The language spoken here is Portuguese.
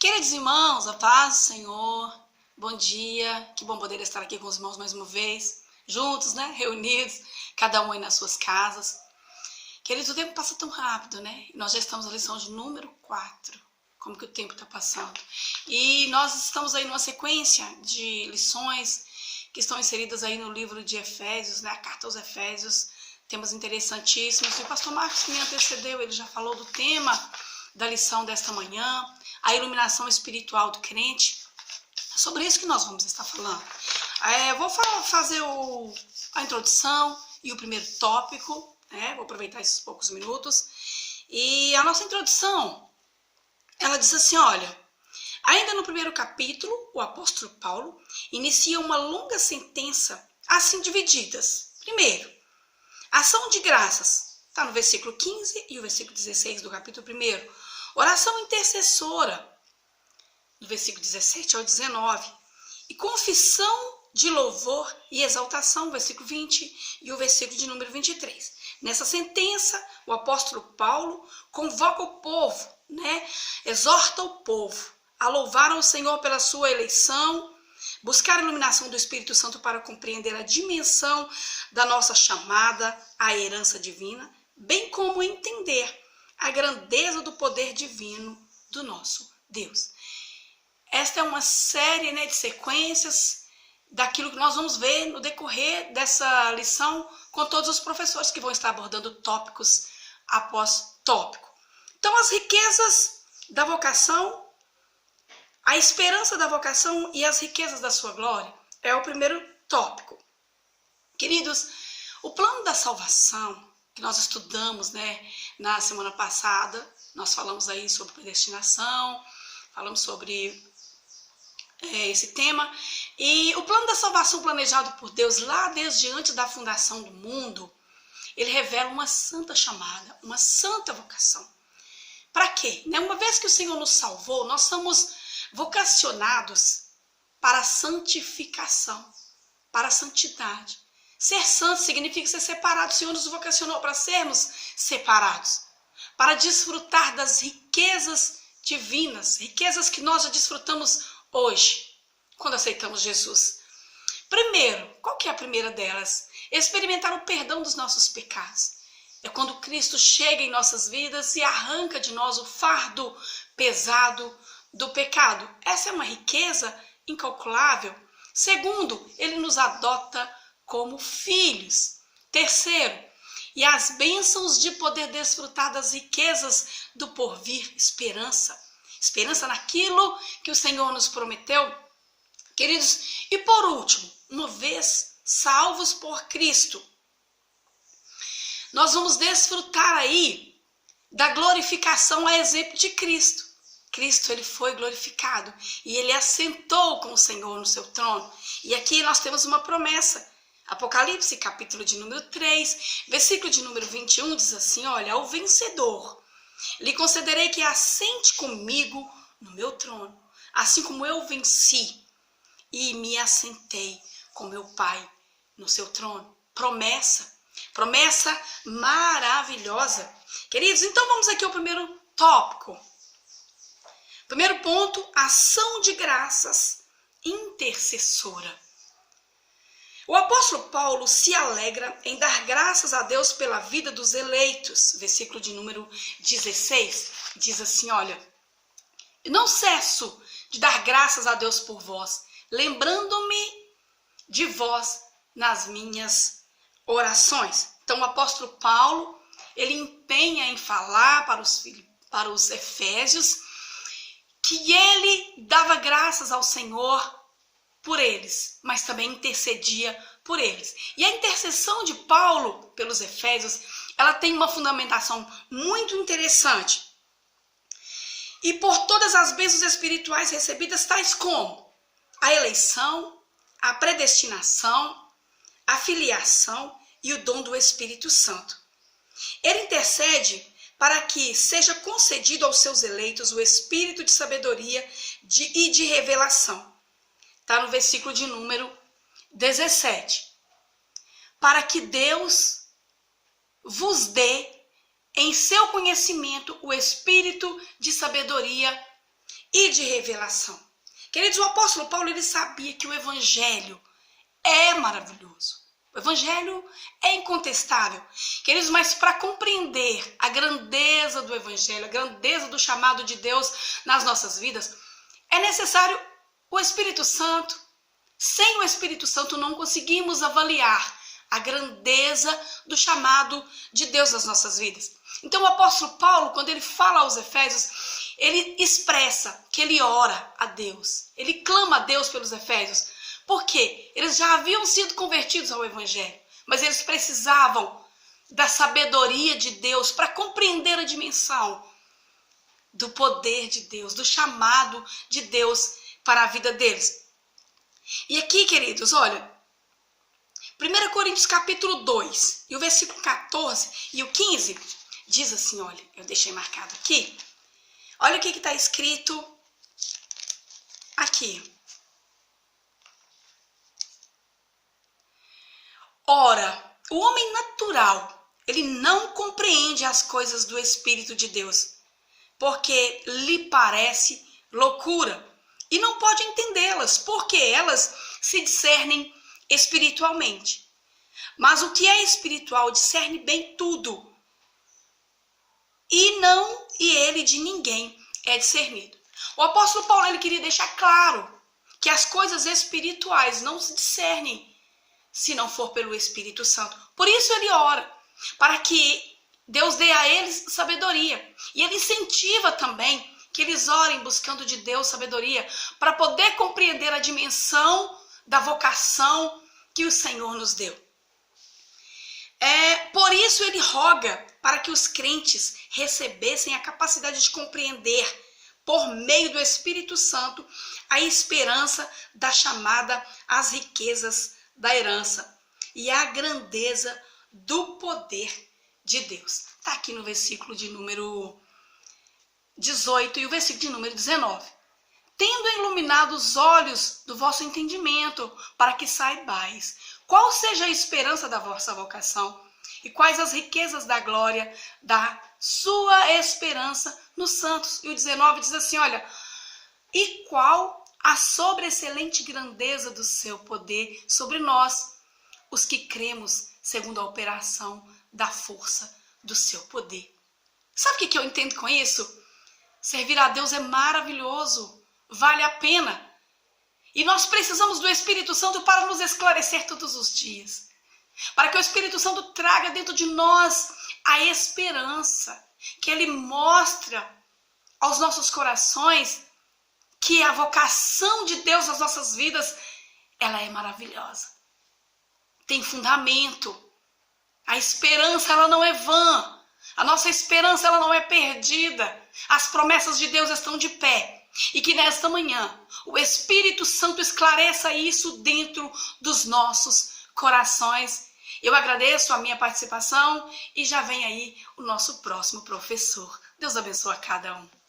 Queridos irmãos, a paz do Senhor, bom dia, que bom poder estar aqui com os irmãos mais uma vez, juntos, né, reunidos, cada um aí nas suas casas. Queridos, o tempo passa tão rápido, né, nós já estamos na lição de número 4, como que o tempo está passando. E nós estamos aí numa sequência de lições que estão inseridas aí no livro de Efésios, né, a carta aos Efésios, temas interessantíssimos. E o pastor Marcos que me antecedeu, ele já falou do tema da lição desta manhã, a iluminação espiritual do crente. É sobre isso que nós vamos estar falando. Vou fazer a introdução e o primeiro tópico, né? Vou aproveitar esses poucos minutos. E a nossa introdução, ela diz assim, olha, ainda no primeiro capítulo, o apóstolo Paulo inicia uma longa sentença, assim divididas. Primeiro, ação de graças, está no versículo 15 e o versículo 16 do capítulo 1. Oração intercessora, do versículo 17 ao 19. E confissão de louvor e exaltação, versículo 20 e o versículo de número 23. Nessa sentença, o apóstolo Paulo convoca o povo, né? Exorta o povo a louvar ao Senhor pela sua eleição, buscar a iluminação do Espírito Santo para compreender a dimensão da nossa chamada à herança divina, bem como entender a grandeza do poder divino do nosso Deus. Esta é uma série, né, de sequências daquilo que nós vamos ver no decorrer dessa lição com todos os professores que vão estar abordando tópicos após tópico. Então, as riquezas da vocação, a esperança da vocação e as riquezas da sua glória é o primeiro tópico. Queridos, o plano da salvação que nós estudamos, né, na semana passada, nós falamos aí sobre predestinação, falamos sobre esse tema, e o plano da salvação planejado por Deus lá desde antes da fundação do mundo, ele revela uma santa chamada, uma santa vocação. Para quê? Né? Uma vez que o Senhor nos salvou, nós somos vocacionados para a santificação, para a santidade. Ser santo significa ser separado. O Senhor nos vocacionou para sermos separados, para desfrutar das riquezas divinas, riquezas que nós já desfrutamos hoje, quando aceitamos Jesus. Primeiro, qual que é a primeira delas? Experimentar o perdão dos nossos pecados. É quando Cristo chega em nossas vidas e arranca de nós o fardo pesado do pecado. Essa é uma riqueza incalculável. Segundo, ele nos adota como filhos. Terceiro, e as bênçãos de poder desfrutar das riquezas do porvir, esperança. Esperança naquilo que o Senhor nos prometeu. Queridos, e por último, uma vez salvos por Cristo, nós vamos desfrutar aí da glorificação a exemplo de Cristo. Cristo, ele foi glorificado e ele assentou com o Senhor no seu trono. E aqui nós temos uma promessa. Apocalipse, capítulo de número 3, versículo de número 21, diz assim, olha, ao vencedor, lhe concederei que assente comigo no meu trono, assim como eu venci e me assentei com meu Pai no seu trono. Promessa maravilhosa. Queridos, então vamos aqui ao primeiro tópico. Primeiro ponto, ação de graças intercessora. O apóstolo Paulo se alegra em dar graças a Deus pela vida dos eleitos. Versículo de número 16 diz assim, olha, não cesso de dar graças a Deus por vós, lembrando-me de vós nas minhas orações. Então o apóstolo Paulo, ele empenha em falar para os efésios que ele dava graças ao Senhor por eles, mas também intercedia por eles. E a intercessão de Paulo pelos Efésios, ela tem uma fundamentação muito interessante. E por todas as bênçãos espirituais recebidas, tais como a eleição, a predestinação, a filiação e o dom do Espírito Santo. Ele intercede para que seja concedido aos seus eleitos o espírito de sabedoria e de revelação. Está no versículo de número 17. Para que Deus vos dê em seu conhecimento o espírito de sabedoria e de revelação. Queridos, o apóstolo Paulo, ele sabia que o evangelho é maravilhoso. O evangelho é incontestável. Queridos, mas para compreender a grandeza do evangelho, a grandeza do chamado de Deus nas nossas vidas, é necessário o Espírito Santo. Sem o Espírito Santo não conseguimos avaliar a grandeza do chamado de Deus nas nossas vidas. Então o apóstolo Paulo, quando ele fala aos Efésios, ele expressa que ele ora a Deus, ele clama a Deus pelos Efésios. Por quê? Eles já haviam sido convertidos ao evangelho, mas eles precisavam da sabedoria de Deus para compreender a dimensão do poder de Deus, do chamado de Deus para a vida deles. E aqui, queridos, olha, 1 Coríntios capítulo 2, e o versículo 14 e o 15, diz assim, olha, eu deixei marcado aqui. Olha o que está escrito aqui. Ora, o homem natural, ele não compreende as coisas do Espírito de Deus, porque lhe parece loucura, e não pode entendê-las, porque elas se discernem espiritualmente. Mas o que é espiritual discerne bem tudo, e ele de ninguém é discernido. O apóstolo Paulo, ele queria deixar claro que as coisas espirituais não se discernem se não for pelo Espírito Santo. Por isso ele ora, para que Deus dê a eles sabedoria. E ele incentiva também que eles orem buscando de Deus sabedoria, para poder compreender a dimensão da vocação que o Senhor nos deu. Por isso ele roga para que os crentes recebessem a capacidade de compreender, por meio do Espírito Santo, a esperança da chamada às riquezas da herança e a grandeza do poder de Deus. Está aqui no versículo de número 18 e o versículo de número 19. Tendo iluminado os olhos do vosso entendimento, para que saibais qual seja a esperança da vossa vocação e quais as riquezas da glória da sua esperança nos santos. E o 19 diz assim, olha, e qual a sobreexcelente grandeza do seu poder sobre nós, os que cremos segundo a operação da força do seu poder. Sabe o que eu entendo com isso? Servir a Deus é maravilhoso, vale a pena. E nós precisamos do Espírito Santo para nos esclarecer todos os dias. Para que o Espírito Santo traga dentro de nós a esperança, que ele mostra aos nossos corações que a vocação de Deus nas nossas vidas, ela é maravilhosa. Tem fundamento. A esperança, ela não é vã. A nossa esperança, ela não é perdida. As promessas de Deus estão de pé. E que nesta manhã, o Espírito Santo esclareça isso dentro dos nossos corações. Eu agradeço a minha participação e já vem aí o nosso próximo professor. Deus abençoe a cada um.